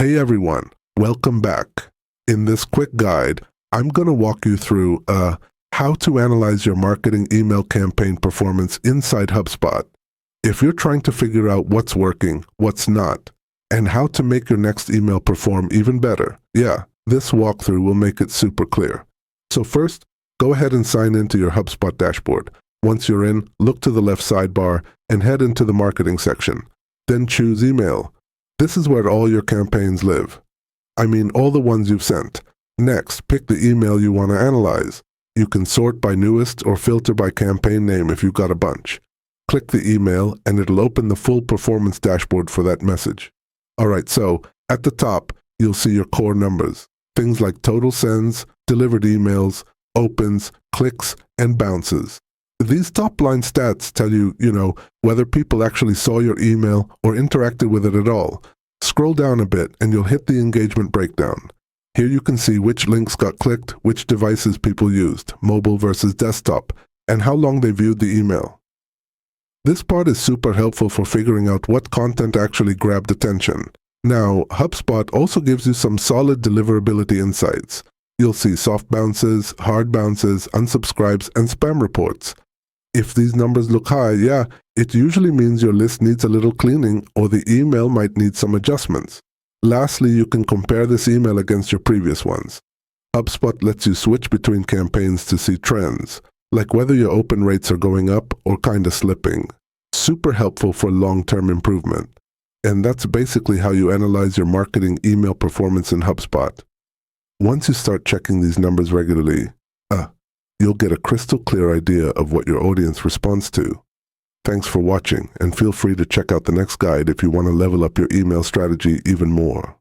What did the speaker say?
Hey everyone, welcome back. In this quick guide, I'm going to walk you through how to analyze your marketing email campaign performance inside Hubspot. If you're trying to figure out what's working, what's not, and how to make your next email perform even better, this walkthrough will make it super clear. So first, go ahead and sign into your Hubspot dashboard. Once you're in, look to the left sidebar and head into the marketing section. Then choose email. This is where all your campaigns live. I mean, all the ones you've sent. Next, pick the email you want to analyze. You can sort by newest or filter by campaign name if you've got a bunch. Click the email and it'll open the full performance dashboard for that message. Alright, so at the top, you'll see your core numbers. Things like total sends, delivered emails, opens, clicks, and bounces. These top-line stats tell you, whether people actually saw your email or interacted with it at all. Scroll down a bit and you'll hit the engagement breakdown. Here you can see which links got clicked, which devices people used, mobile versus desktop, and how long they viewed the email. This part is super helpful for figuring out what content actually grabbed attention. Now, HubSpot also gives you some solid deliverability insights. You'll see soft bounces, hard bounces, unsubscribes, and spam reports. If these numbers look high, it usually means your list needs a little cleaning or the email might need some adjustments. Lastly, you can compare this email against your previous ones. HubSpot lets you switch between campaigns to see trends, like whether your open rates are going up or kind of slipping. Super helpful for long-term improvement. And that's basically how you analyze your marketing email performance in HubSpot. Once you start checking these numbers regularly, you'll get a crystal clear idea of what your audience responds to. Thanks for watching, and feel free to check out the next guide if you want to level up your email strategy even more.